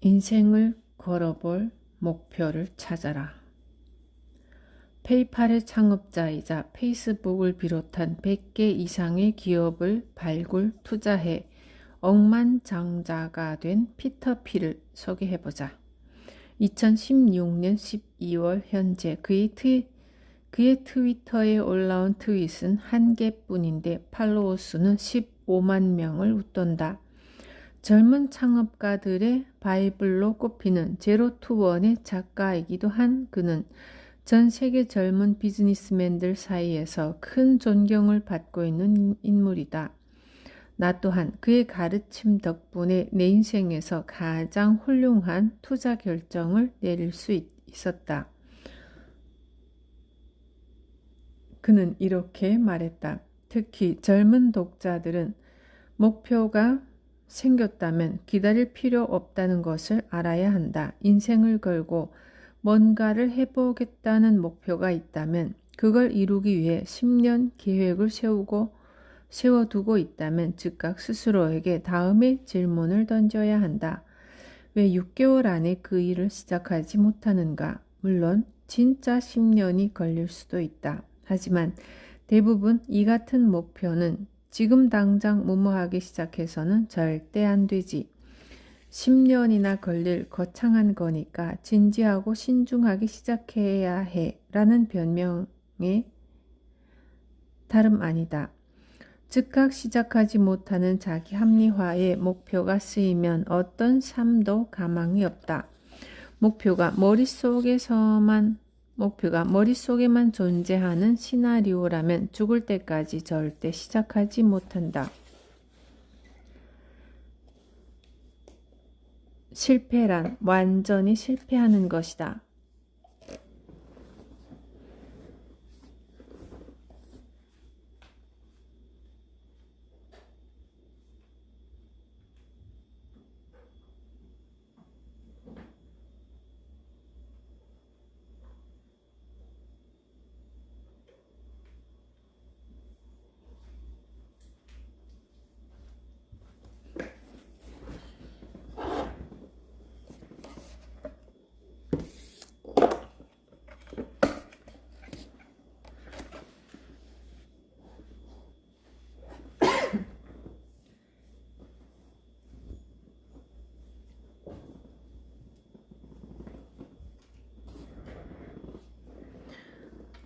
인생을 걸어볼 목표를 찾아라. 페이팔의 창업자이자 페이스북을 비롯한 100개 이상의 기업을 발굴, 투자해 억만장자가 된 피터 필을 소개해보자. 2016년 12월 현재 그의 트위터에 올라온 트윗은 1개뿐인데 팔로워 수는 15만 명을 웃돈다. 젊은 창업가들의 바이블로 꼽히는 제로 투 원의 작가이기도 한 그는 전 세계 젊은 비즈니스맨들 사이에서 큰 존경을 받고 있는 인물이다. 나 또한 그의 가르침 덕분에 내 인생에서 가장 훌륭한 투자 결정을 내릴 수 있었다. 그는 이렇게 말했다. 특히 젊은 독자들은 목표가 생겼다면 기다릴 필요 없다는 것을 알아야 한다. 인생을 걸고 뭔가를 해보겠다는 목표가 있다면 그걸 이루기 위해 10년 계획을 세워두고 있다면 즉각 스스로에게 다음의 질문을 던져야 한다. 왜 6개월 안에 그 일을 시작하지 못하는가? 물론 진짜 10년이 걸릴 수도 있다. 하지만 대부분 이 같은 목표는 지금 당장 무모하게 시작해서는 절대 안 되지. 10년이나 걸릴 거창한 거니까 진지하고 신중하게 시작해야 해 라는 변명에 다름 아니다. 즉각 시작하지 못하는 자기 합리화에 목표가 쓰이면 어떤 삶도 가망이 없다. 목표가 머릿속에만 존재하는 시나리오라면 죽을 때까지 절대 시작하지 못한다. 실패란 완전히 실패하는 것이다.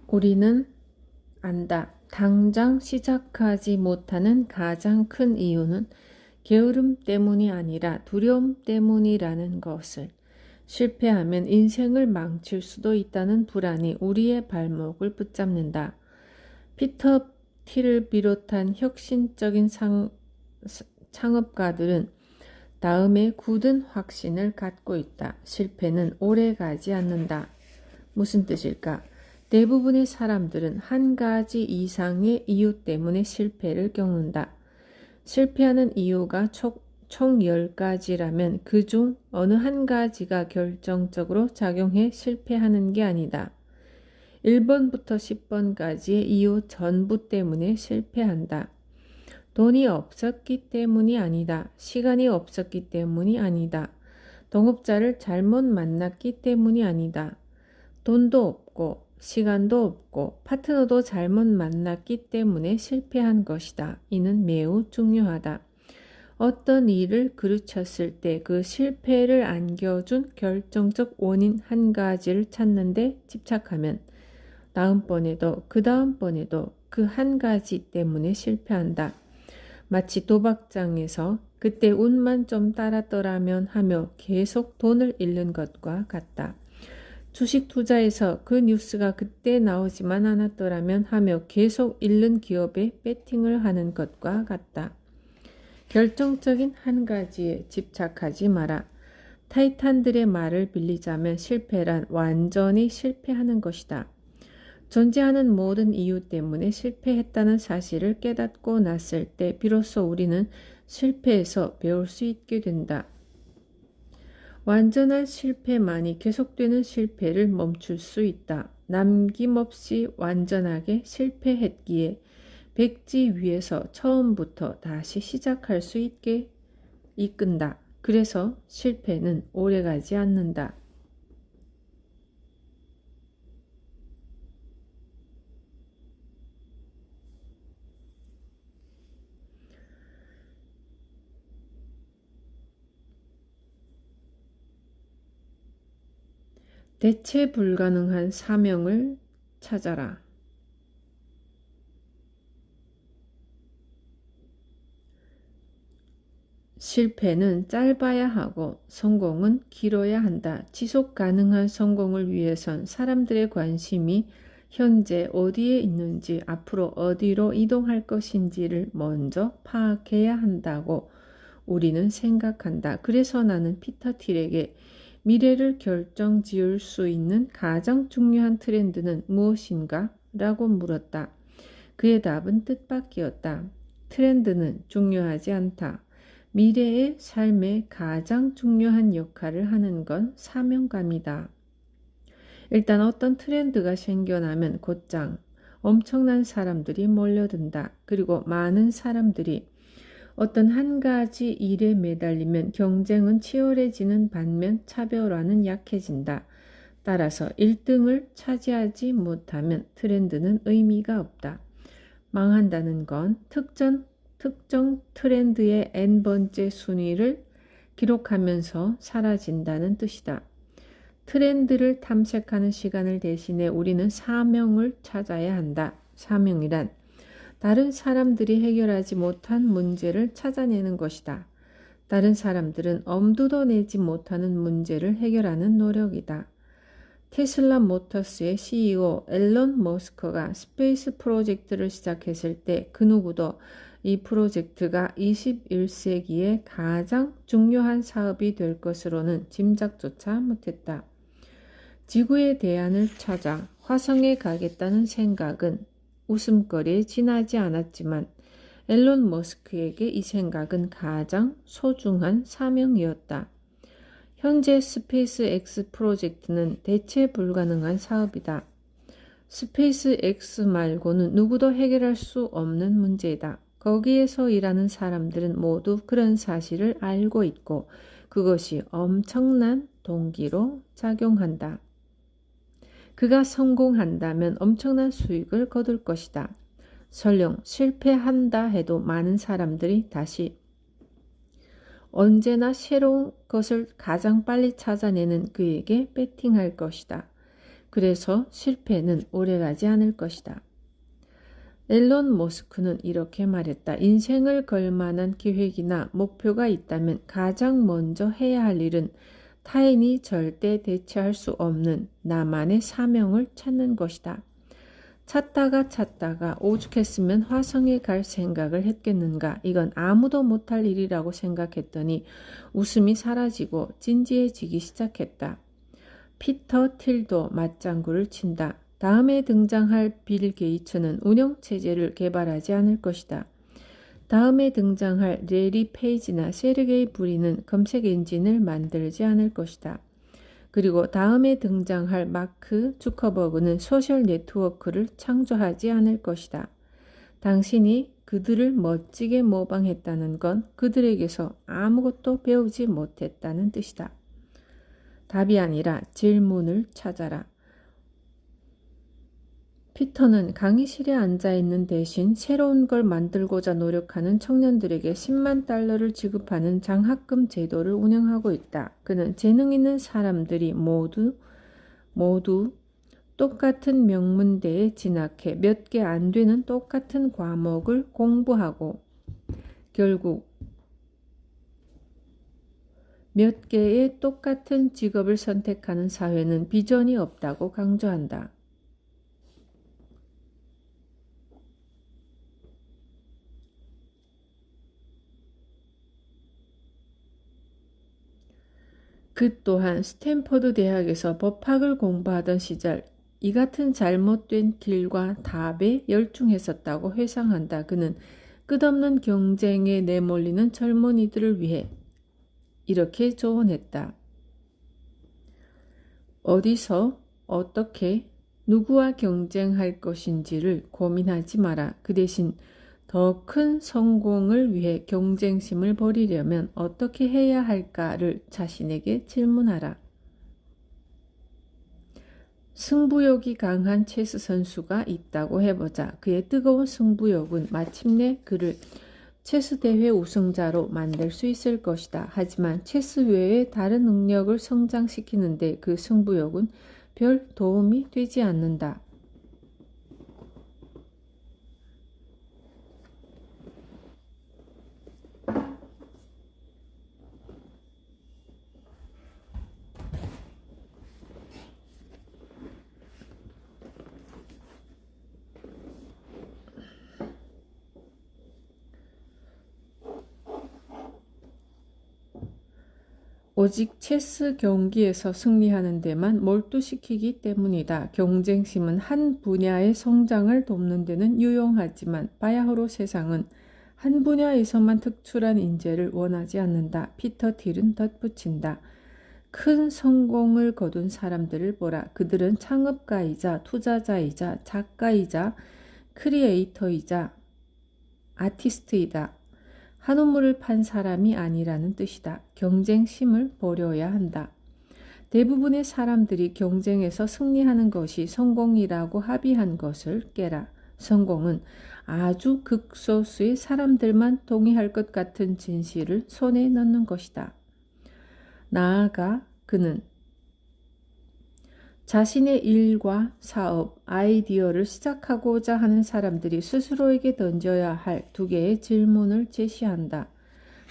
우리는 안다. 당장 시작하지 못하는 가장 큰 이유는 게으름 때문이 아니라 두려움 때문이라는 것을. 실패하면 인생을 망칠 수도 있다는 불안이 우리의 발목을 붙잡는다. 피터 틸을 비롯한 혁신적인 창업가들은 다음에 굳은 확신을 갖고 있다. 실패는 오래 가지 않는다. 무슨 뜻일까? 대부분의 사람들은 한 가지 이상의 이유 때문에 실패를 겪는다. 실패하는 이유가 총 10가지라면 그중 어느 한 가지가 결정적으로 작용해 실패하는 게 아니다. 1번부터 10번까지의 이유 전부 때문에 실패한다. 돈이 없었기 때문이 아니다. 시간이 없었기 때문이 아니다. 동업자를 잘못 만났기 때문이 아니다. 돈도 없고 시간도 없고 파트너도 잘못 만났기 때문에 실패한 것이다. 이는 매우 중요하다. 어떤 일을 그르쳤을 때 그 실패를 안겨준 결정적 원인 한 가지를 찾는데 집착하면 다음번에도 그 다음번에도 그 한 가지 때문에 실패한다. 마치 도박장에서 그때 운만 좀 따랐더라면 하며 계속 돈을 잃는 것과 같다. 주식 투자에서 그 뉴스가 그때 나오지만 않았더라면 하며 계속 잃는 기업에 배팅을 하는 것과 같다. 결정적인 한 가지에 집착하지 마라. 타이탄들의 말을 빌리자면 실패란 완전히 실패하는 것이다. 존재하는 모든 이유 때문에 실패했다는 사실을 깨닫고 났을 때 비로소 우리는 실패에서 배울 수 있게 된다. 완전한 실패만이 계속되는 실패를 멈출 수 있다. 남김없이 완전하게 실패했기에 백지 위에서 처음부터 다시 시작할 수 있게 이끈다. 그래서 실패는 오래가지 않는다. 대체 불가능한 사명을 찾아라. 실패는 짧아야 하고 성공은 길어야 한다. 지속 가능한 성공을 위해선 사람들의 관심이 현재 어디에 있는지, 앞으로 어디로 이동할 것인지를 먼저 파악해야 한다고 우리는 생각한다. 그래서 나는 피터 틸에게 미래를 결정지을 수 있는 가장 중요한 트렌드는 무엇인가? 라고 물었다. 그의 답은 뜻밖이었다. 트렌드는 중요하지 않다. 미래의 삶에 가장 중요한 역할을 하는 건 사명감이다. 일단 어떤 트렌드가 생겨나면 곧장 엄청난 사람들이 몰려든다. 그리고 많은 사람들이 어떤 한 가지 일에 매달리면 경쟁은 치열해지는 반면 차별화는 약해진다. 따라서 1등을 차지하지 못하면 트렌드는 의미가 없다. 망한다는 건 특정 트렌드의 n번째 순위를 기록하면서 사라진다는 뜻이다. 트렌드를 탐색하는 시간을 대신해 우리는 사명을 찾아야 한다. 사명이란 다른 사람들이 해결하지 못한 문제를 찾아내는 것이다. 다른 사람들은 엄두도 내지 못하는 문제를 해결하는 노력이다. 테슬라 모터스의 CEO 앨런 머스크가 스페이스 프로젝트를 시작했을 때 그 누구도 이 프로젝트가 21세기의 가장 중요한 사업이 될 것으로는 짐작조차 못했다. 지구의 대안을 찾아 화성에 가겠다는 생각은 웃음거리에 지나지 않았지만 앨런 머스크에게 이 생각은 가장 소중한 사명이었다. 현재 스페이스 X 프로젝트는 대체 불가능한 사업이다. 스페이스 X 말고는 누구도 해결할 수 없는 문제이다. 거기에서 일하는 사람들은 모두 그런 사실을 알고 있고 그것이 엄청난 동기로 작용한다. 그가 성공한다면 엄청난 수익을 거둘 것이다. 설령 실패한다 해도 많은 사람들이 다시 언제나 새로운 것을 가장 빨리 찾아내는 그에게 배팅할 것이다. 그래서 실패는 오래가지 않을 것이다. 앨런 머스크는 이렇게 말했다. 인생을 걸 만한 계획이나 목표가 있다면 가장 먼저 해야 할 일은 타인이 절대 대체할 수 없는 나만의 사명을 찾는 것이다. 찾다가 오죽했으면 화성에 갈 생각을 했겠는가. 이건 아무도 못할 일이라고 생각했더니 웃음이 사라지고 진지해지기 시작했다. 피터 틸도 맞장구를 친다. 다음에 등장할 빌 게이츠는 운영체제를 개발하지 않을 것이다. 다음에 등장할 레리 페이지나 세르게이 브린은 검색 엔진을 만들지 않을 것이다. 그리고 다음에 등장할 마크 주커버그는 소셜 네트워크를 창조하지 않을 것이다. 당신이 그들을 멋지게 모방했다는 건 그들에게서 아무것도 배우지 못했다는 뜻이다. 답이 아니라 질문을 찾아라. 피터는 강의실에 앉아있는 대신 새로운 걸 만들고자 노력하는 청년들에게 10만 달러를 지급하는 장학금 제도를 운영하고 있다. 그는 재능 있는 사람들이 모두 똑같은 명문대에 진학해 몇 개 안 되는 똑같은 과목을 공부하고 결국 몇 개의 똑같은 직업을 선택하는 사회는 비전이 없다고 강조한다. 그 또한 스탠퍼드 대학에서 법학을 공부하던 시절 이 같은 잘못된 길과 답에 열중했었다고 회상한다. 그는 끝없는 경쟁에 내몰리는 젊은이들을 위해 이렇게 조언했다. 어디서 어떻게 누구와 경쟁할 것인지를 고민하지 마라. 그 대신 더 큰 성공을 위해 경쟁심을 벌이려면 어떻게 해야 할까를 자신에게 질문하라. 승부욕이 강한 체스 선수가 있다고 해보자. 그의 뜨거운 승부욕은 마침내 그를 체스 대회 우승자로 만들 수 있을 것이다. 하지만 체스 외의 다른 능력을 성장시키는데 그 승부욕은 별 도움이 되지 않는다. 오직 체스 경기에서 승리하는 데만 몰두시키기 때문이다. 경쟁심은 한 분야의 성장을 돕는 데는 유용하지만 바야흐로 세상은 한 분야에서만 특출한 인재를 원하지 않는다. 피터 딜은 덧붙인다. 큰 성공을 거둔 사람들을 보라. 그들은 창업가이자 투자자이자 작가이자 크리에이터이자 아티스트이다. 한우물을 판 사람이 아니라는 뜻이다. 경쟁심을 버려야 한다. 대부분의 사람들이 경쟁에서 승리하는 것이 성공이라고 합의한 것을 깨라. 성공은 아주 극소수의 사람들만 동의할 것 같은 진실을 손에 넣는 것이다. 나아가 그는 자신의 일과 사업, 아이디어를 시작하고자 하는 사람들이 스스로에게 던져야 할 두 개의 질문을 제시한다.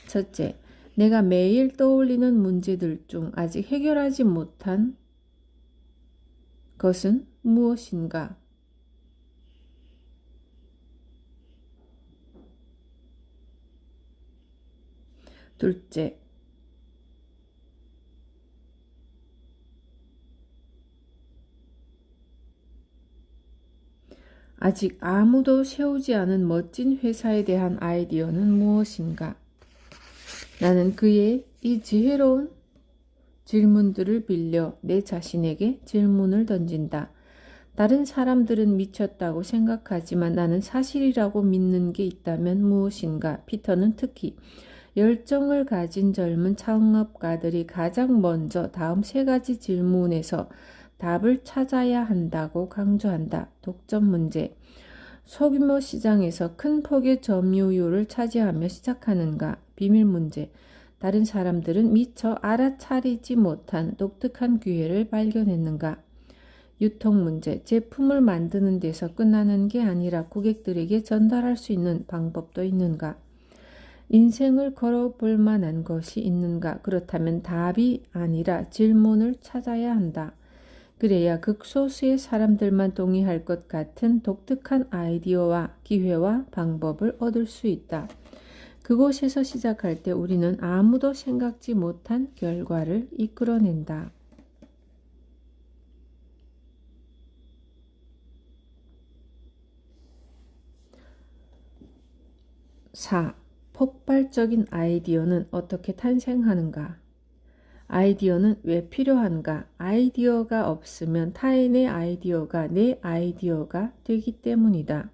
첫째, 내가 매일 떠올리는 문제들 중 아직 해결하지 못한 것은 무엇인가? 둘째, 아직 아무도 세우지 않은 멋진 회사에 대한 아이디어는 무엇인가? 나는 그의 이 지혜로운 질문들을 빌려 내 자신에게 질문을 던진다. 다른 사람들은 미쳤다고 생각하지만 나는 사실이라고 믿는 게 있다면 무엇인가? 피터는 특히 열정을 가진 젊은 창업가들이 가장 먼저 다음 세 가지 질문에서 답을 찾아야 한다고 강조한다. 독점 문제. 소규모 시장에서 큰 폭의 점유율을 차지하며 시작하는가? 비밀 문제. 다른 사람들은 미처 알아차리지 못한 독특한 기회를 발견했는가? 유통 문제. 제품을 만드는 데서 끝나는 게 아니라 고객들에게 전달할 수 있는 방법도 있는가? 인생을 걸어볼 만한 것이 있는가? 그렇다면 답이 아니라 질문을 찾아야 한다. 그래야 극소수의 사람들만 동의할 것 같은 독특한 아이디어와 기회와 방법을 얻을 수 있다. 그곳에서 시작할 때 우리는 아무도 생각지 못한 결과를 이끌어낸다. 4. 폭발적인 아이디어는 어떻게 탄생하는가? 아이디어는 왜 필요한가? 아이디어가 없으면 타인의 아이디어가 내 아이디어가 되기 때문이다.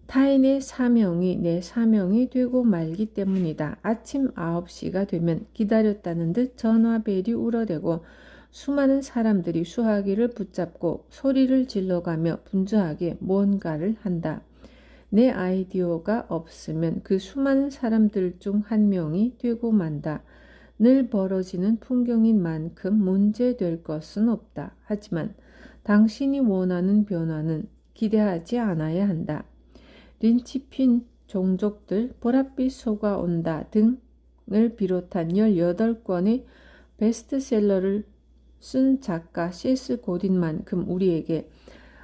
타인의 사명이 내 사명이 되고 말기 때문이다. 아침 9시가 되면 기다렸다는 듯 전화벨이 울어대고 수많은 사람들이 수화기를 붙잡고 소리를 질러가며 분주하게 뭔가를 한다. 내 아이디어가 없으면 그 수많은 사람들 중 한 명이 되고 만다. 늘 벌어지는 풍경인 만큼 문제될 것은 없다. 하지만 당신이 원하는 변화는 기대하지 않아야 한다. 린치핀 종족들, 보랏빛 소가 온다 등을 비롯한 18권의 베스트셀러를 쓴 작가 C.S. 고딘만큼 우리에게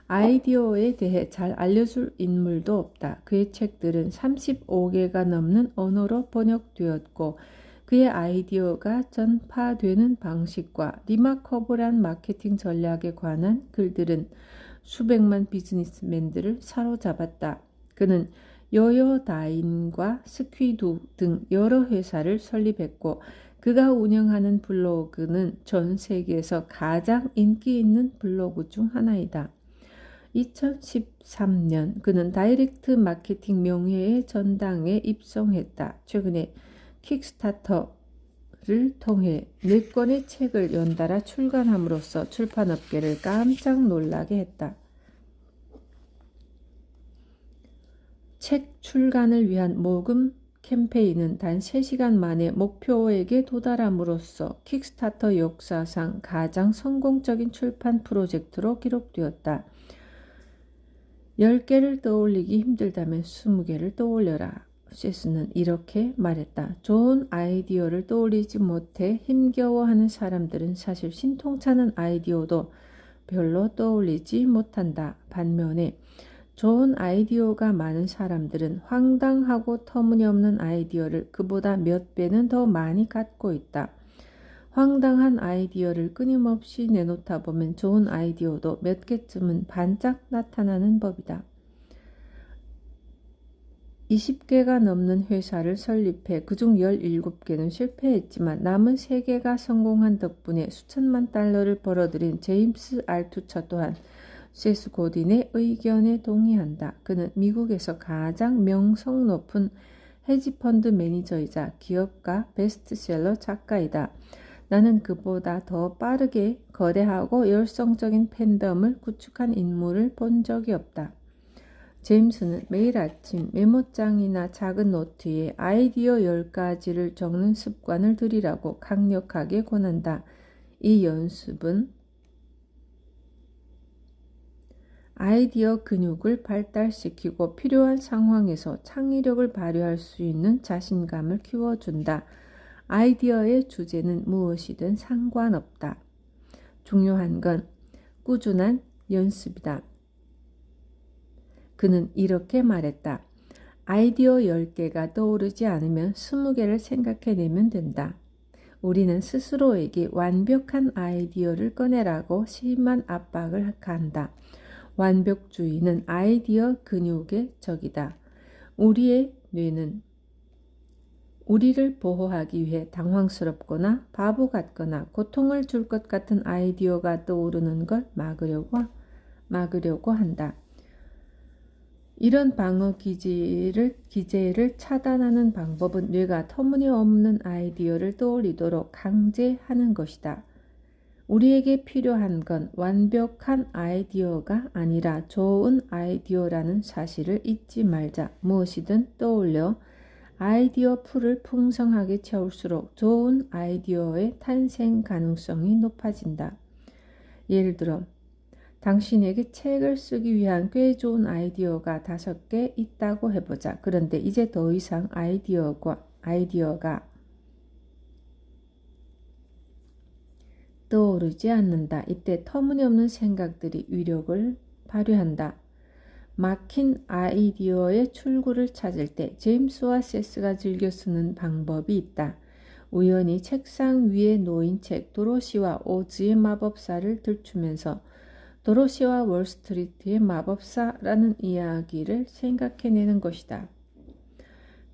아이디어에 대해 잘 알려줄 인물도 없다. 그의 책들은 35개가 넘는 언어로 번역되었고 그의 아이디어가 전파되는 방식과 리마커블한 마케팅 전략에 관한 글들은 수백만 비즈니스맨들을 사로잡았다. 그는 여여다인과 스퀴두 등 여러 회사를 설립했고 그가 운영하는 블로그는 전 세계에서 가장 인기 있는 블로그 중 하나이다. 2013년 그는 다이렉트 마케팅 명예의 전당에 입성했다. 최근에 킥스타터를 통해 4권의 책을 연달아 출간함으로써 출판업계를 깜짝 놀라게 했다. 책 출간을 위한 모금 캠페인은 단 3시간 만에 목표액에 도달함으로써 킥스타터 역사상 가장 성공적인 출판 프로젝트로 기록되었다. 10개를 떠올리기 힘들다면 20개를 떠올려라. 세스는 이렇게 말했다. 좋은 아이디어를 떠올리지 못해 힘겨워하는 사람들은 사실 신통찮은 아이디어도 별로 떠올리지 못한다. 반면에 좋은 아이디어가 많은 사람들은 황당하고 터무니없는 아이디어를 그보다 몇 배는 더 많이 갖고 있다. 황당한 아이디어를 끊임없이 내놓다 보면 좋은 아이디어도 몇 개쯤은 반짝 나타나는 법이다. 20개가 넘는 회사를 설립해 그중 17개는 실패했지만 남은 3개가 성공한 덕분에 수천만 달러를 벌어들인 제임스 알투처 또한 세스 고딘의 의견에 동의한다. 그는 미국에서 가장 명성 높은 헤지펀드 매니저이자 기업가 베스트셀러 작가이다. 나는 그보다 더 빠르게 거대하고 열성적인 팬덤을 구축한 인물을 본 적이 없다. 제임스는 매일 아침 메모장이나 작은 노트에 아이디어 10가지를 적는 습관을 들이라고 강력하게 권한다. 이 연습은 아이디어 근육을 발달시키고 필요한 상황에서 창의력을 발휘할 수 있는 자신감을 키워준다. 아이디어의 주제는 무엇이든 상관없다. 중요한 건 꾸준한 연습이다. 그는 이렇게 말했다. 아이디어 10개가 떠오르지 않으면 20개를 생각해내면 된다. 우리는 스스로에게 완벽한 아이디어를 꺼내라고 심한 압박을 가한다. 완벽주의는 아이디어 근육의 적이다. 우리의 뇌는 우리를 보호하기 위해 당황스럽거나 바보 같거나 고통을 줄 것 같은 아이디어가 떠오르는 걸 막으려고 한다. 이런 방어 기제를 차단하는 방법은 뇌가 터무니없는 아이디어를 떠올리도록 강제하는 것이다. 우리에게 필요한 건 완벽한 아이디어가 아니라 좋은 아이디어라는 사실을 잊지 말자. 무엇이든 떠올려 아이디어 풀을 풍성하게 채울수록 좋은 아이디어의 탄생 가능성이 높아진다. 예를 들어 당신에게 책을 쓰기 위한 꽤 좋은 아이디어가 5개 있다고 해보자. 그런데 이제 더 이상 아이디어가 떠오르지 않는다. 이때 터무니없는 생각들이 위력을 발휘한다. 막힌 아이디어의 출구를 찾을 때 제임스와 세스가 즐겨 쓰는 방법이 있다. 우연히 책상 위에 놓인 책 도로시와 오즈의 마법사를 들추면서 도로시와 월스트리트의 마법사라는 이야기를 생각해내는 것이다.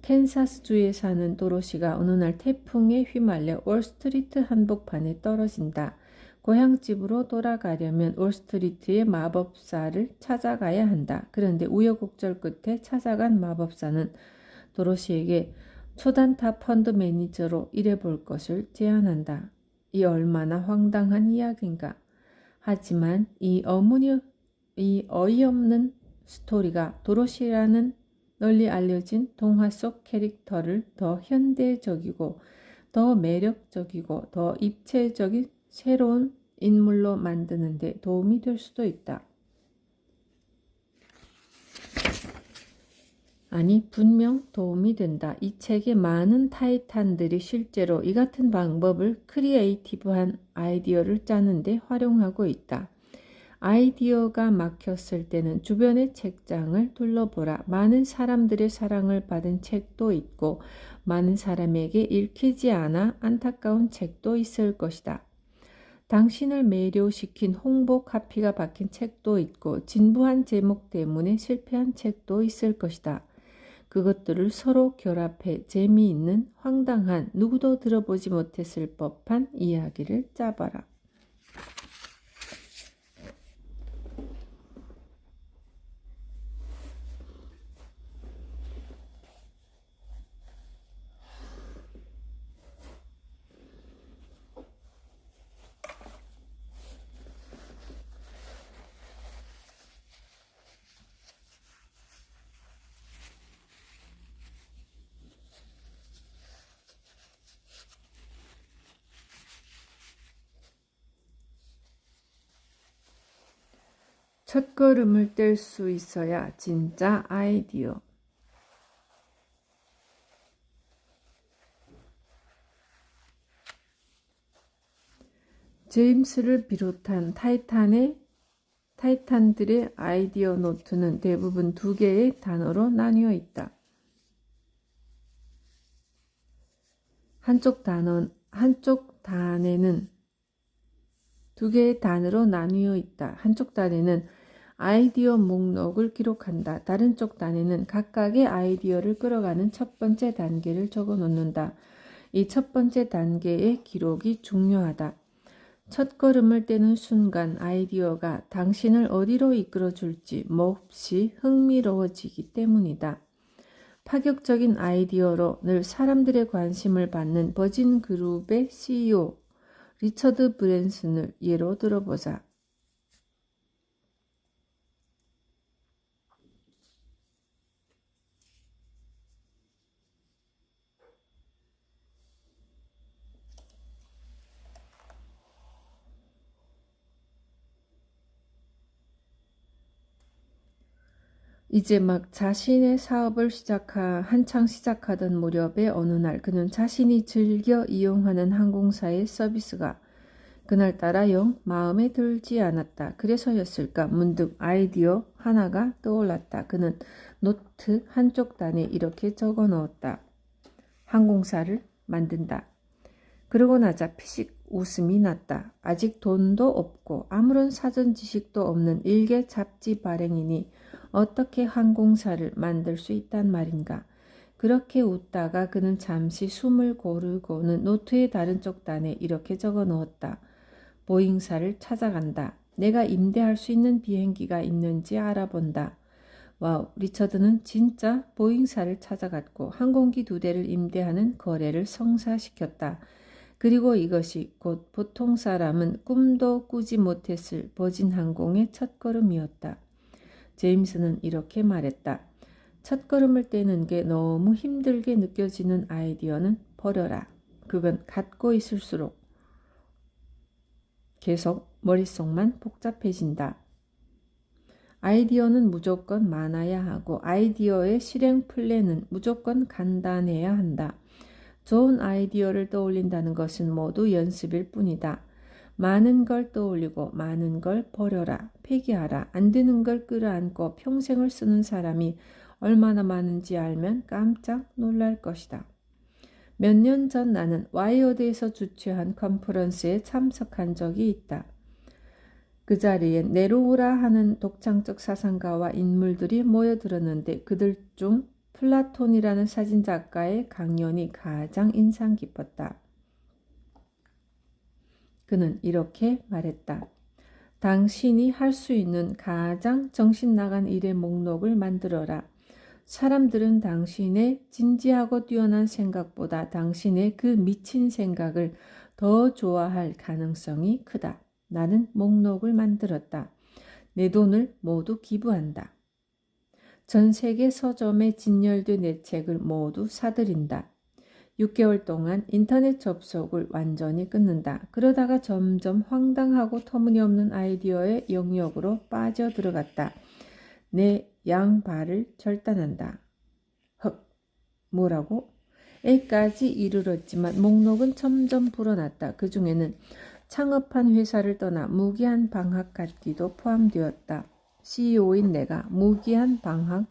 캔사스주에 사는 도로시가 어느 날 태풍에 휘말려 월스트리트 한복판에 떨어진다. 고향집으로 돌아가려면 월스트리트의 마법사를 찾아가야 한다. 그런데 우여곡절 끝에 찾아간 마법사는 도로시에게 초단타 펀드 매니저로 일해볼 것을 제안한다. 이 얼마나 황당한 이야기인가. 하지만 이 어이없는 스토리가 도로시라는 널리 알려진 동화 속 캐릭터를 더 현대적이고 더 매력적이고 더 입체적인 새로운 인물로 만드는 데 도움이 될 수도 있다. 아니, 분명 도움이 된다. 이 책의 많은 타이탄들이 실제로 이 같은 방법을 크리에이티브한 아이디어를 짜는데 활용하고 있다. 아이디어가 막혔을 때는 주변의 책장을 둘러보라. 많은 사람들의 사랑을 받은 책도 있고 많은 사람에게 읽히지 않아 안타까운 책도 있을 것이다. 당신을 매료시킨 홍보 카피가 박힌 책도 있고 진부한 제목 때문에 실패한 책도 있을 것이다. 그것들을 서로 결합해 재미있는 황당한 누구도 들어보지 못했을 법한 이야기를 짜봐라. 첫걸음을 뗄 수 있어야 진짜 아이디어. 제임스를 비롯한 타이탄들의 아이디어 노트는 대부분 두 개의 단어로 나뉘어 있다. 한쪽 단에는 두 개의 단어로 나뉘어 있다. 한쪽 단에는 아이디어 목록을 기록한다. 다른 쪽 단에는 각각의 아이디어를 끌어가는 첫 번째 단계를 적어 놓는다. 이 첫 번째 단계의 기록이 중요하다. 첫 걸음을 떼는 순간 아이디어가 당신을 어디로 이끌어 줄지 몹시 흥미로워지기 때문이다. 파격적인 아이디어로 늘 사람들의 관심을 받는 버진 그룹의 CEO 리처드 브랜슨을 예로 들어보자. 이제 막 자신의 사업을 한창 시작하던 무렵에 어느 날 그는 자신이 즐겨 이용하는 항공사의 서비스가 그날따라 영 마음에 들지 않았다. 그래서였을까 문득 아이디어 하나가 떠올랐다. 그는 노트 한쪽 단에 이렇게 적어 넣었다. 항공사를 만든다. 그러고 나자 피식 웃음이 났다. 아직 돈도 없고 아무런 사전 지식도 없는 일개 잡지 발행이니 어떻게 항공사를 만들 수 있단 말인가. 그렇게 웃다가 그는 잠시 숨을 고르고는 노트의 다른 쪽 단에 이렇게 적어 넣었다. 보잉사를 찾아간다. 내가 임대할 수 있는 비행기가 있는지 알아본다. 와우, 리처드는 진짜 보잉사를 찾아갔고 항공기 2대를 임대하는 거래를 성사시켰다. 그리고 이것이 곧 보통 사람은 꿈도 꾸지 못했을 버진 항공의 첫걸음이었다. 제임스는 이렇게 말했다. 첫걸음을 떼는 게 너무 힘들게 느껴지는 아이디어는 버려라. 그건 갖고 있을수록 계속 머릿속만 복잡해진다. 아이디어는 무조건 많아야 하고 아이디어의 실행 플랜은 무조건 간단해야 한다. 좋은 아이디어를 떠올린다는 것은 모두 연습일 뿐이다. 많은 걸 떠올리고 많은 걸 버려라, 폐기하라. 안 되는 걸 끌어안고 평생을 쓰는 사람이 얼마나 많은지 알면 깜짝 놀랄 것이다. 몇 년 전 나는 와이어드에서 주최한 컨퍼런스에 참석한 적이 있다. 그 자리엔 네로우라 하는 독창적 사상가와 인물들이 모여들었는데 그들 중 플라톤이라는 사진작가의 강연이 가장 인상 깊었다. 그는 이렇게 말했다. 당신이 할 수 있는 가장 정신 나간 일의 목록을 만들어라. 사람들은 당신의 진지하고 뛰어난 생각보다 당신의 그 미친 생각을 더 좋아할 가능성이 크다. 나는 목록을 만들었다. 내 돈을 모두 기부한다. 전 세계 서점에 진열된 내 책을 모두 사들인다. 6개월 동안 인터넷 접속을 완전히 끊는다. 그러다가 점점 황당하고 터무니없는 아이디어의 영역으로 빠져들어갔다. 내 양발을 절단한다. 헉, 뭐라고? 에까지 이르렀지만 목록은 점점 불어났다. 그 중에는 창업한 회사를 떠나 무기한 방학 갖기도 포함되었다. CEO인 내가 무기한 방학?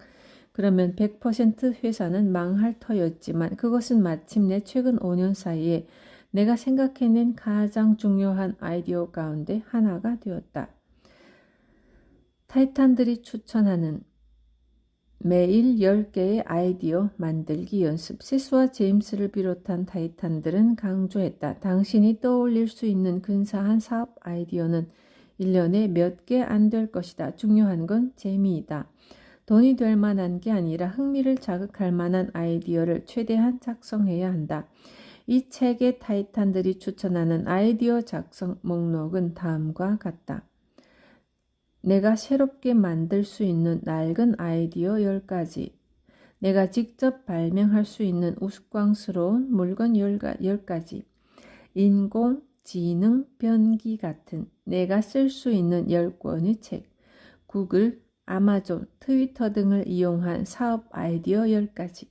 그러면 100% 회사는 망할 터였지만 그것은 마침내 최근 5년 사이에 내가 생각해낸 가장 중요한 아이디어 가운데 하나가 되었다. 타이탄들이 추천하는 매일 10개의 아이디어 만들기 연습. 세수와 제임스를 비롯한 타이탄들은 강조했다. 당신이 떠올릴 수 있는 근사한 사업 아이디어는 1년에 몇 개 안 될 것이다. 중요한 건 재미이다. 돈이 될 만한 게 아니라 흥미를 자극할 만한 아이디어를 최대한 작성해야 한다. 이 책의 타이탄들이 추천하는 아이디어 작성 목록은 다음과 같다. 내가 새롭게 만들 수 있는 낡은 아이디어 10가지. 내가 직접 발명할 수 있는 우스꽝스러운 물건 10가지. 인공지능 변기 같은 내가 쓸 수 있는 10권의 책. 구글, 아마존, 트위터 등을 이용한 사업 아이디어 10가지.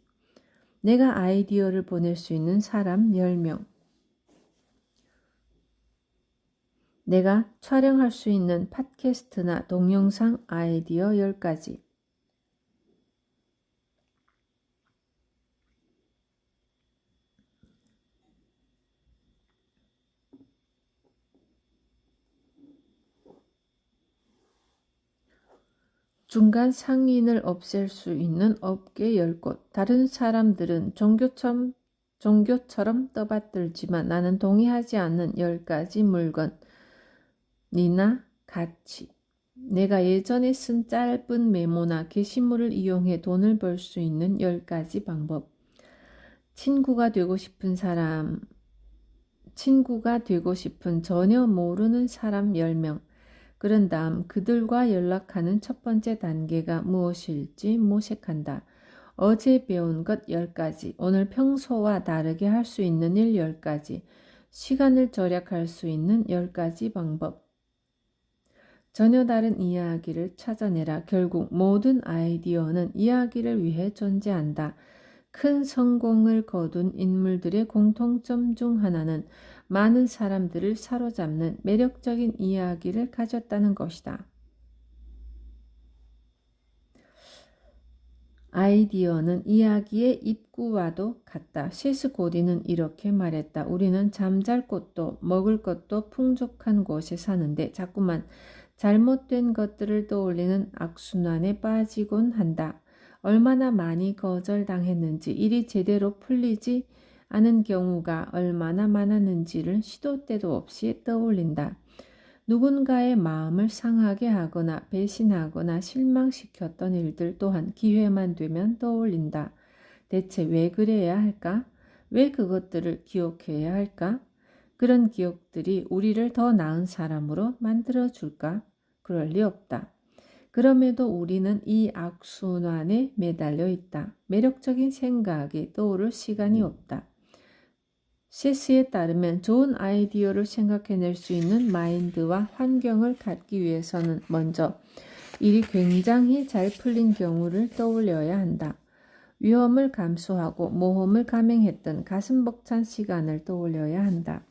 내가 아이디어를 보낼 수 있는 사람 10명. 내가 촬영할 수 있는 팟캐스트나 동영상 아이디어 10가지. 중간 상인을 없앨 수 있는 업계 10곳. 다른 사람들은 종교처럼 떠받들지만 나는 동의하지 않는 10가지 물건. 니나 가치. 내가 예전에 쓴 짧은 메모나 게시물을 이용해 돈을 벌 수 있는 10가지 방법. 친구가 되고 싶은 전혀 모르는 사람 10명. 그런 다음 그들과 연락하는 첫 번째 단계가 무엇일지 모색한다. 어제 배운 것 10가지, 오늘 평소와 다르게 할 수 있는 일 10가지, 시간을 절약할 수 있는 10가지 방법. 전혀 다른 이야기를 찾아내라. 결국 모든 아이디어는 이야기를 위해 존재한다. 큰 성공을 거둔 인물들의 공통점 중 하나는 많은 사람들을 사로잡는 매력적인 이야기를 가졌다는 것이다. 아이디어는 이야기의 입구와도 같다. 세스 고디는 이렇게 말했다. 우리는 잠잘 곳도 먹을 것도 풍족한 곳에 사는데 자꾸만 잘못된 것들을 떠올리는 악순환에 빠지곤 한다. 얼마나 많이 거절당했는지, 일이 제대로 풀리지 않은 경우가 얼마나 많았는지를 시도 때도 없이 떠올린다. 누군가의 마음을 상하게 하거나 배신하거나 실망시켰던 일들 또한 기회만 되면 떠올린다. 대체 왜 그래야 할까? 왜 그것들을 기억해야 할까? 그런 기억들이 우리를 더 나은 사람으로 만들어줄까? 그럴 리 없다. 그럼에도 우리는 이 악순환에 매달려 있다. 매력적인 생각이 떠오를 시간이 없다. 세스에 따르면 좋은 아이디어를 생각해낼 수 있는 마인드와 환경을 갖기 위해서는 먼저 일이 굉장히 잘 풀린 경우를 떠올려야 한다. 위험을 감수하고 모험을 감행했던 가슴 벅찬 시간을 떠올려야 한다.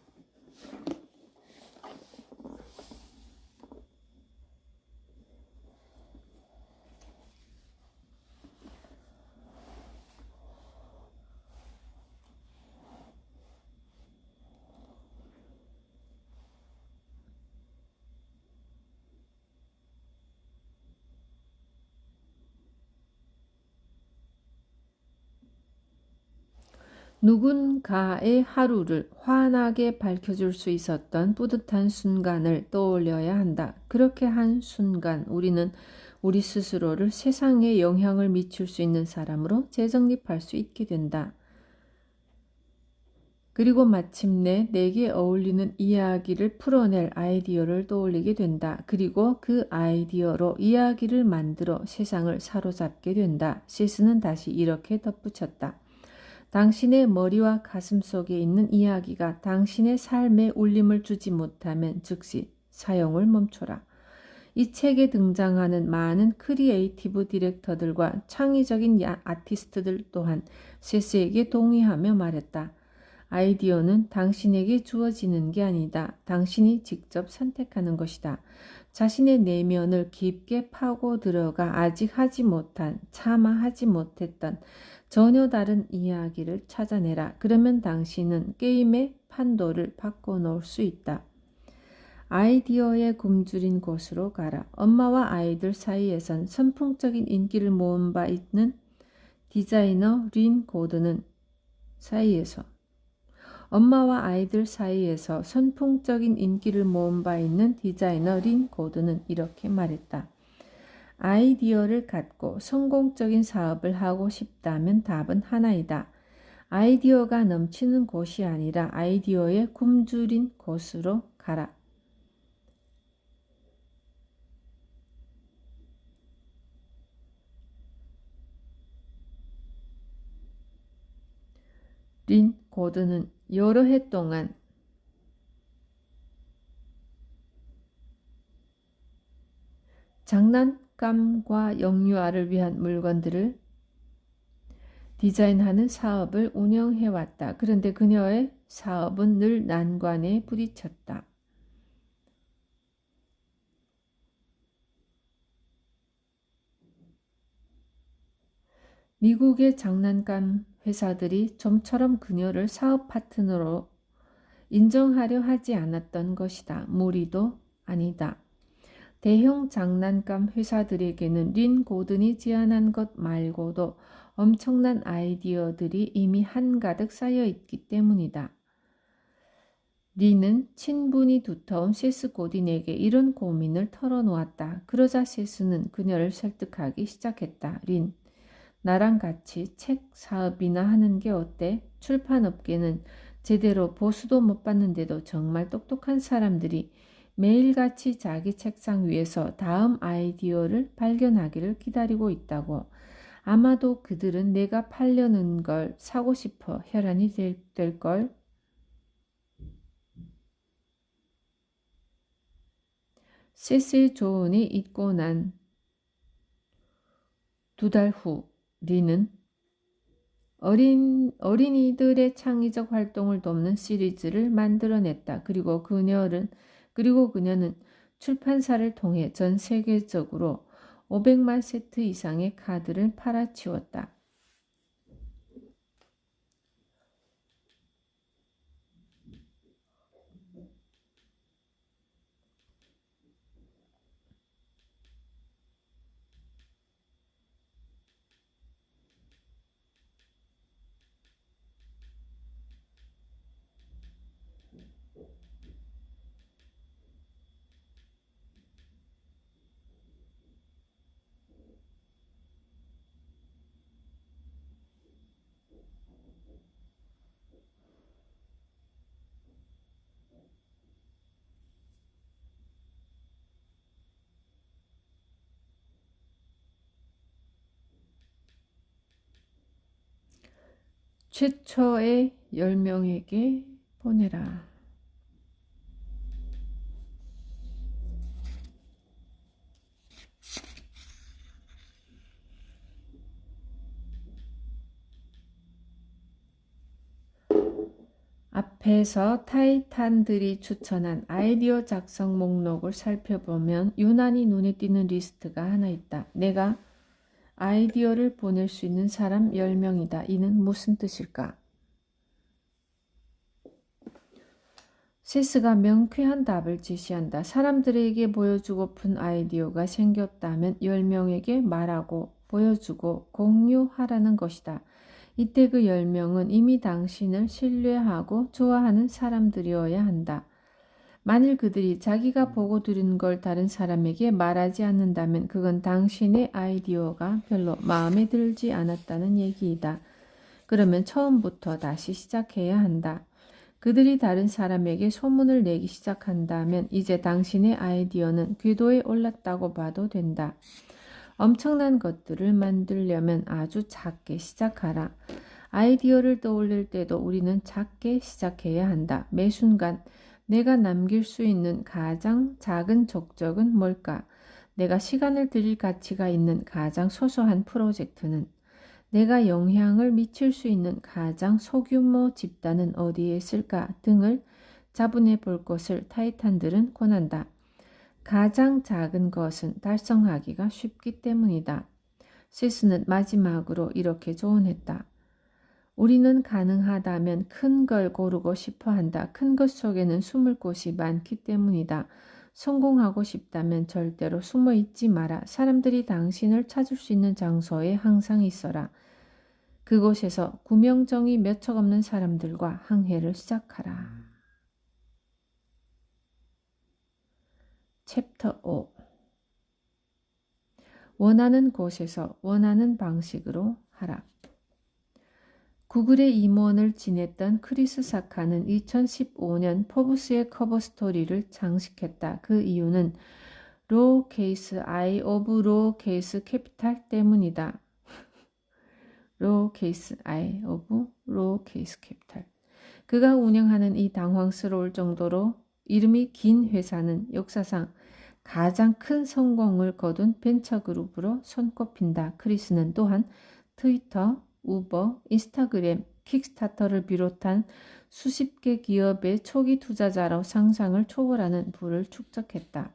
누군가의 하루를 환하게 밝혀줄 수 있었던 뿌듯한 순간을 떠올려야 한다. 그렇게 한 순간 우리는 우리 스스로를 세상에 영향을 미칠 수 있는 사람으로 재정립할 수 있게 된다. 그리고 마침내 내게 어울리는 이야기를 풀어낼 아이디어를 떠올리게 된다. 그리고 그 아이디어로 이야기를 만들어 세상을 사로잡게 된다. 세스는 다시 이렇게 덧붙였다. 당신의 머리와 가슴 속에 있는 이야기가 당신의 삶에 울림을 주지 못하면 즉시 사용을 멈춰라. 이 책에 등장하는 많은 크리에이티브 디렉터들과 창의적인 아티스트들 또한 세스에게 동의하며 말했다. 아이디어는 당신에게 주어지는 게 아니다. 당신이 직접 선택하는 것이다. 자신의 내면을 깊게 파고 들어가 아직 하지 못한, 차마 하지 못했던 전혀 다른 이야기를 찾아내라. 그러면 당신은 게임의 판도를 바꿔놓을 수 있다. 아이디어의 굶주린 곳으로 가라. 엄마와 아이들 사이에선 선풍적인 인기를 모은 바 있는 디자이너 린 고든은 엄마와 아이들 사이에서 선풍적인 인기를 모은 바 있는 디자이너 린 고든은 이렇게 말했다. 아이디어를 갖고 성공적인 사업을 하고 싶다면 답은 하나이다. 아이디어가 넘치는 곳이 아니라 아이디어에 굶주린 곳으로 가라. 린 고든은 여러 해 동안 장난감과 영유아를 위한 물건들을 디자인하는 사업을 운영해왔다. 그런데 그녀의 사업은 늘 난관에 부딪혔다. 미국의 장난감 회사들이 좀처럼 그녀를 사업 파트너로 인정하려 하지 않았던 것이다. 무리도 아니다. 대형 장난감 회사들에게는 린 고든이 제안한 것 말고도 엄청난 아이디어들이 이미 한가득 쌓여 있기 때문이다. 린은 친분이 두터운 세스 고딘에게 이런 고민을 털어놓았다. 그러자 세스는 그녀를 설득하기 시작했다. 린, 나랑 같이 책 사업이나 하는 게 어때? 출판업계는 제대로 보수도 못 받는데도 정말 똑똑한 사람들이 매일같이 자기 책상 위에서 다음 아이디어를 발견하기를 기다리고 있다고. 아마도 그들은 내가 팔려는 걸 사고 싶어 혈안이 될걸. 세스의 조언이 있고 난 2달 후 린은 어린이들의 창의적 활동을 돕는 시리즈를 만들어냈다. 그리고 그녀는 출판사를 통해 전 세계적으로 500만 세트 이상의 카드를 팔아치웠다. 최초의 10명에게 보내라. 앞에서 타이탄들이 추천한 아이디어 작성 목록을 살펴보면 유난히 눈에 띄는 리스트가 하나 있다. 내가 아이디어를 보낼 수 있는 사람 10명이다. 이는 무슨 뜻일까? 세스가 명쾌한 답을 제시한다. 사람들에게 보여주고픈 아이디어가 생겼다면 10명에게 말하고 보여주고 공유하라는 것이다. 이때 그 10명은 이미 당신을 신뢰하고 좋아하는 사람들이어야 한다. 만일 그들이 자기가 보고 들은 걸 다른 사람에게 말하지 않는다면 그건 당신의 아이디어가 별로 마음에 들지 않았다는 얘기이다. 그러면 처음부터 다시 시작해야 한다. 그들이 다른 사람에게 소문을 내기 시작한다면 이제 당신의 아이디어는 궤도에 올랐다고 봐도 된다. 엄청난 것들을 만들려면 아주 작게 시작하라. 아이디어를 떠올릴 때도 우리는 작게 시작해야 한다. 매 순간 내가 남길 수 있는 가장 작은 족적은 뭘까? 내가 시간을 들일 가치가 있는 가장 소소한 프로젝트는? 내가 영향을 미칠 수 있는 가장 소규모 집단은 어디에 있을까? 등을 자문해 볼 것을 타이탄들은 권한다. 가장 작은 것은 달성하기가 쉽기 때문이다. 세스는 마지막으로 이렇게 조언했다. 우리는 가능하다면 큰 걸 고르고 싶어 한다. 큰 것 속에는 숨을 곳이 많기 때문이다. 성공하고 싶다면 절대로 숨어 있지 마라. 사람들이 당신을 찾을 수 있는 장소에 항상 있어라. 그곳에서 구명정이 몇 척 없는 사람들과 항해를 시작하라. 챕터 5. 원하는 곳에서 원하는 방식으로 하라. 구글의 임원을 지냈던 크리스 사카는 2015년 포브스의 커버 스토리를 장식했다. 그 이유는 로우 케이스 I of 로우 케이스 캐피탈 때문이다. 로우 케이스 I of 로우 케이스 캐피탈. 그가 운영하는 이 당황스러울 정도로 이름이 긴 회사는 역사상 가장 큰 성공을 거둔 벤처그룹으로 손꼽힌다. 크리스는 또한 트위터, 우버, 인스타그램, 킥스타터를 비롯한 수십 개 기업의 초기 투자자로 상상을 초월하는 부를 축적했다.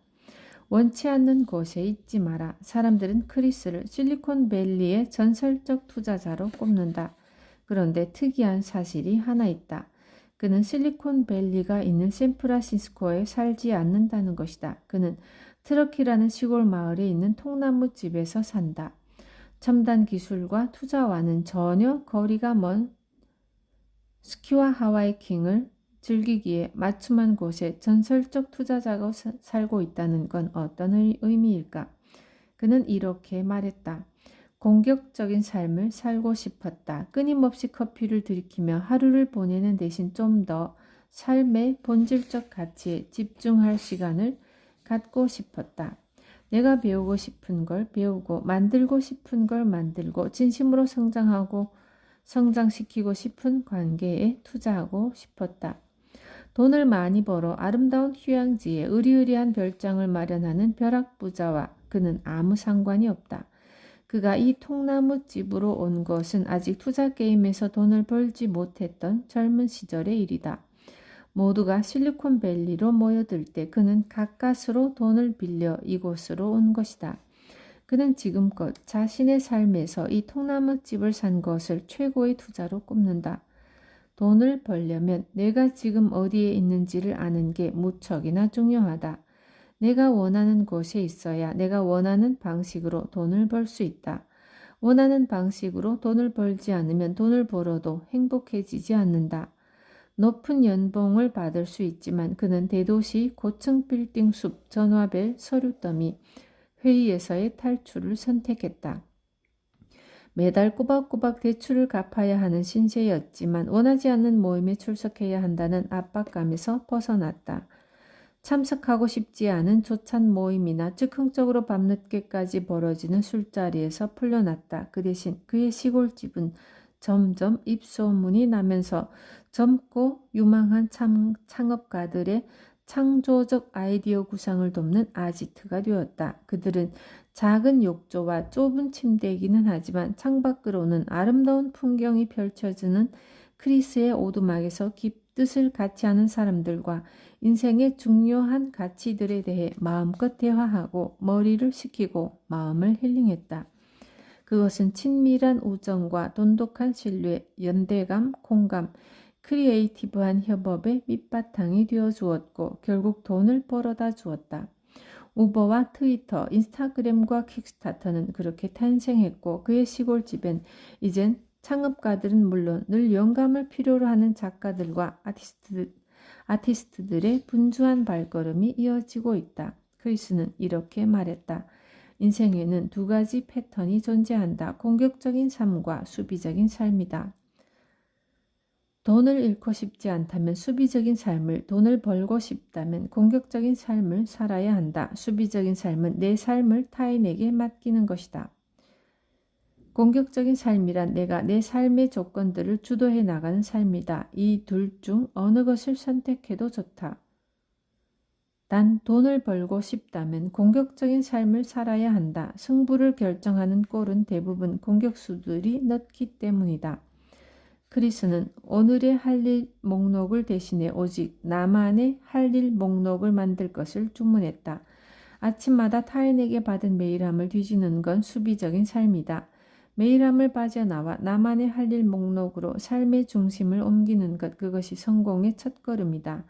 원치 않는 곳에 있지 마라. 사람들은 크리스를 실리콘밸리의 전설적 투자자로 꼽는다. 그런데 특이한 사실이 하나 있다. 그는 실리콘밸리가 있는 샌프란시스코에 살지 않는다는 것이다. 그는 트러키라는 시골 마을에 있는 통나무 집에서 산다. 첨단 기술과 투자와는 전혀 거리가 먼 스키와 하와이킹을 즐기기에 맞춤한 곳에 전설적 투자자가 살고 있다는 건 어떤 의미일까? 그는 이렇게 말했다. 공격적인 삶을 살고 싶었다. 끊임없이 커피를 들이키며 하루를 보내는 대신 좀 더 삶의 본질적 가치에 집중할 시간을 갖고 싶었다. 내가 배우고 싶은 걸 배우고 만들고 싶은 걸 만들고 진심으로 성장시키고 싶은 관계에 투자하고 싶었다. 돈을 많이 벌어 아름다운 휴양지에 의리의리한 별장을 마련하는 벼락부자와 그는 아무 상관이 없다. 그가 이 통나무집으로 온 것은 아직 투자 게임에서 돈을 벌지 못했던 젊은 시절의 일이다. 모두가 실리콘밸리로 모여들 때 그는 가까스로 돈을 빌려 이곳으로 온 것이다. 그는 지금껏 자신의 삶에서 이 통나무집을 산 것을 최고의 투자로 꼽는다. 돈을 벌려면 내가 지금 어디에 있는지를 아는 게 무척이나 중요하다. 내가 원하는 곳에 있어야 내가 원하는 방식으로 돈을 벌 수 있다. 원하는 방식으로 돈을 벌지 않으면 돈을 벌어도 행복해지지 않는다. 높은 연봉을 받을 수 있지만 그는 대도시 고층 빌딩 숲, 전화벨, 서류 더미, 회의에서의 탈출을 선택했다. 매달 꼬박꼬박 대출을 갚아야 하는 신세였지만 원하지 않는 모임에 출석해야 한다는 압박감에서 벗어났다. 참석하고 싶지 않은 조찬 모임이나 즉흥적으로 밤늦게까지 벌어지는 술자리에서 풀려났다. 그 대신 그의 시골집은 점점 입소문이 나면서 젊고 유망한 창업가들의 창조적 아이디어 구상을 돕는 아지트가 되었다. 그들은 작은 욕조와 좁은 침대이기는 하지만 창밖으로는 아름다운 풍경이 펼쳐지는 크리스의 오두막에서 뜻을 같이 하는 사람들과 인생의 중요한 가치들에 대해 마음껏 대화하고 머리를 식히고 마음을 힐링했다. 그것은 친밀한 우정과 돈독한 신뢰, 연대감, 공감, 크리에이티브한 협업의 밑바탕이 되어 주었고 결국 돈을 벌어다 주었다. 우버와 트위터, 인스타그램과 킥스타터는 그렇게 탄생했고 그의 시골집엔 이젠 창업가들은 물론 늘 영감을 필요로 하는 작가들과 아티스트들의 분주한 발걸음이 이어지고 있다. 크리스는 이렇게 말했다. 인생에는 두 가지 패턴이 존재한다. 공격적인 삶과 수비적인 삶이다. 돈을 잃고 싶지 않다면 수비적인 삶을, 돈을 벌고 싶다면 공격적인 삶을 살아야 한다. 수비적인 삶은 내 삶을 타인에게 맡기는 것이다. 공격적인 삶이란 내가 내 삶의 조건들을 주도해 나가는 삶이다. 이 둘 중 어느 것을 선택해도 좋다. 단 돈을 벌고 싶다면 공격적인 삶을 살아야 한다. 승부를 결정하는 골은 대부분 공격수들이 넣기 때문이다. 크리스는 오늘의 할 일 목록을 대신해 오직 나만의 할 일 목록을 만들 것을 주문했다. 아침마다 타인에게 받은 메일함을 뒤지는 건 수비적인 삶이다. 메일함을 빠져나와 나만의 할 일 목록으로 삶의 중심을 옮기는 것, 그것이 성공의 첫걸음이다.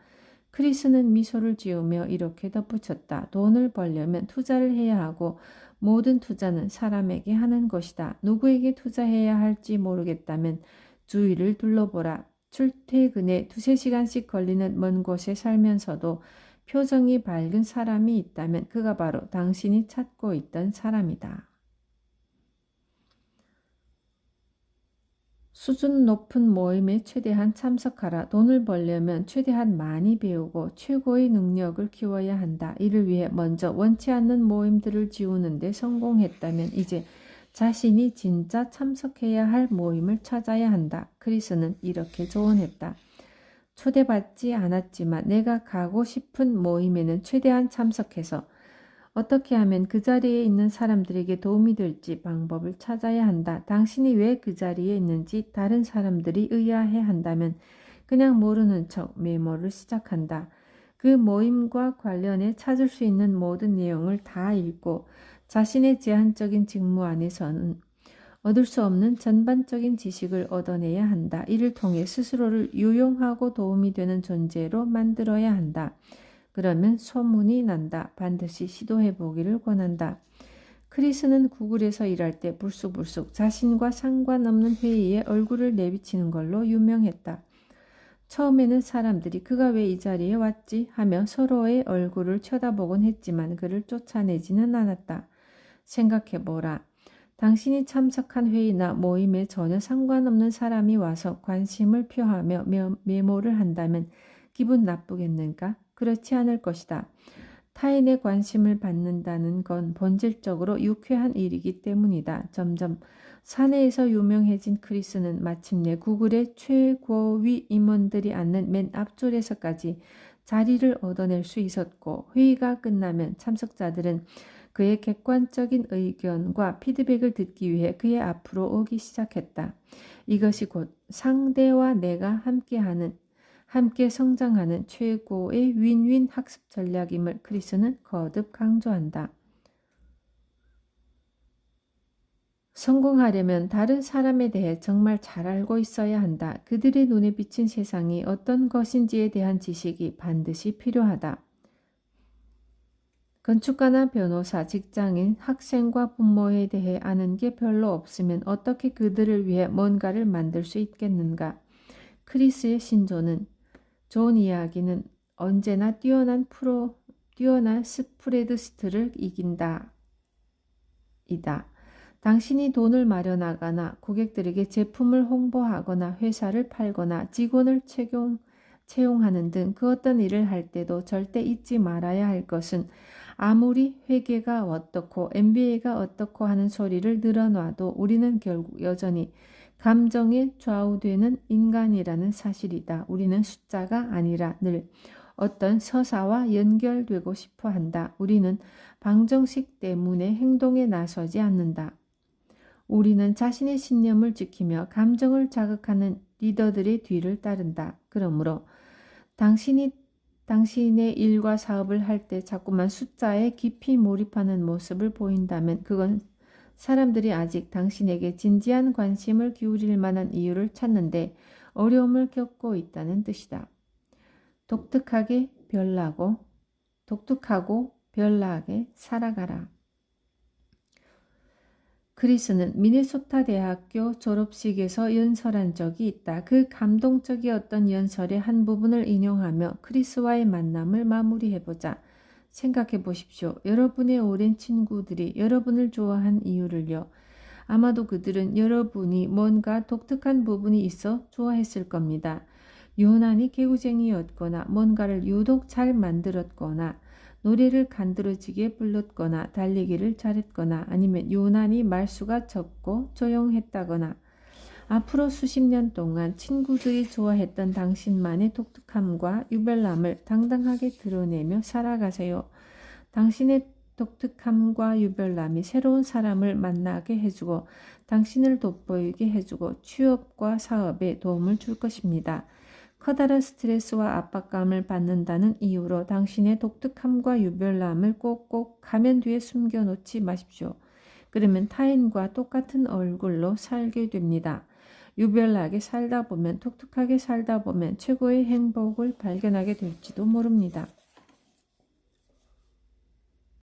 크리스는 미소를 지으며 이렇게 덧붙였다. 돈을 벌려면 투자를 해야 하고 모든 투자는 사람에게 하는 것이다. 누구에게 투자해야 할지 모르겠다면 주위를 둘러보라. 출퇴근에 2-3시간씩 걸리는 먼 곳에 살면서도 표정이 밝은 사람이 있다면 그가 바로 당신이 찾고 있던 사람이다. 수준 높은 모임에 최대한 참석하라. 돈을 벌려면 최대한 많이 배우고 최고의 능력을 키워야 한다. 이를 위해 먼저 원치 않는 모임들을 지우는 데 성공했다면 이제 자신이 진짜 참석해야 할 모임을 찾아야 한다. 크리스는 이렇게 조언했다. 초대받지 않았지만 내가 가고 싶은 모임에는 최대한 참석해서 어떻게 하면 그 자리에 있는 사람들에게 도움이 될지 방법을 찾아야 한다. 당신이 왜 그 자리에 있는지 다른 사람들이 의아해 한다면 그냥 모르는 척 메모를 시작한다. 그 모임과 관련해 찾을 수 있는 모든 내용을 다 읽고 자신의 제한적인 직무 안에서는 얻을 수 없는 전반적인 지식을 얻어내야 한다. 이를 통해 스스로를 유용하고 도움이 되는 존재로 만들어야 한다. 그러면 소문이 난다. 반드시 시도해 보기를 권한다. 크리스는 구글에서 일할 때 불쑥불쑥 자신과 상관없는 회의에 얼굴을 내비치는 걸로 유명했다. 처음에는 사람들이 그가 왜 이 자리에 왔지 하며 서로의 얼굴을 쳐다보곤 했지만 그를 쫓아내지는 않았다. 생각해보라. 당신이 참석한 회의나 모임에 전혀 상관없는 사람이 와서 관심을 표하며 메모를 한다면 기분 나쁘겠는가? 그렇지 않을 것이다. 타인의 관심을 받는다는 건 본질적으로 유쾌한 일이기 때문이다. 점점 사내에서 유명해진 크리스는 마침내 구글의 최고위 임원들이 앉는 맨 앞줄에서까지 자리를 얻어낼 수 있었고 회의가 끝나면 참석자들은 그의 객관적인 의견과 피드백을 듣기 위해 그의 앞으로 오기 시작했다. 이것이 곧 상대와 내가 함께 성장하는 최고의 윈윈 학습 전략임을 크리스는 거듭 강조한다. 성공하려면 다른 사람에 대해 정말 잘 알고 있어야 한다. 그들의 눈에 비친 세상이 어떤 것인지에 대한 지식이 반드시 필요하다. 건축가나 변호사, 직장인, 학생과 부모에 대해 아는 게 별로 없으면 어떻게 그들을 위해 뭔가를 만들 수 있겠는가? 크리스의 신조는 좋은 이야기는 언제나 뛰어난 스프레드시트를 이긴다. 이다. 당신이 돈을 마련하거나 고객들에게 제품을 홍보하거나 회사를 팔거나 직원을 채용하는 등 그 어떤 일을 할 때도 절대 잊지 말아야 할 것은 아무리 회계가 어떻고 MBA가 어떻고 하는 소리를 늘어놔도 우리는 결국 여전히 감정에 좌우되는 인간이라는 사실이다. 우리는 숫자가 아니라 늘 어떤 서사와 연결되고 싶어 한다. 우리는 방정식 때문에 행동에 나서지 않는다. 우리는 자신의 신념을 지키며 감정을 자극하는 리더들의 뒤를 따른다. 그러므로 당신의 일과 사업을 할 때 자꾸만 숫자에 깊이 몰입하는 모습을 보인다면 그건 사람들이 아직 당신에게 진지한 관심을 기울일 만한 이유를 찾는데 어려움을 겪고 있다는 뜻이다. 독특하고 별나게 살아가라. 크리스는 미네소타 대학교 졸업식에서 연설한 적이 있다. 그 감동적이었던 연설의 한 부분을 인용하며 크리스와의 만남을 마무리해보자. 생각해 보십시오. 여러분의 오랜 친구들이 여러분을 좋아한 이유를요. 아마도 그들은 여러분이 뭔가 독특한 부분이 있어 좋아했을 겁니다. 유난히 개구쟁이였거나 뭔가를 유독 잘 만들었거나 노래를 간드러지게 불렀거나 달리기를 잘했거나 아니면 유난히 말수가 적고 조용했다거나 앞으로 수십 년 동안 친구들이 좋아했던 당신만의 독특함과 유별남을 당당하게 드러내며 살아가세요. 당신의 독특함과 유별남이 새로운 사람을 만나게 해주고 당신을 돋보이게 해주고 취업과 사업에 도움을 줄 것입니다. 커다란 스트레스와 압박감을 받는다는 이유로 당신의 독특함과 유별남을 꼭꼭 가면 뒤에 숨겨놓지 마십시오. 그러면 타인과 똑같은 얼굴로 살게 됩니다. 유별나게 살다 보면, 독특하게 살다 보면 최고의 행복을 발견하게 될지도 모릅니다.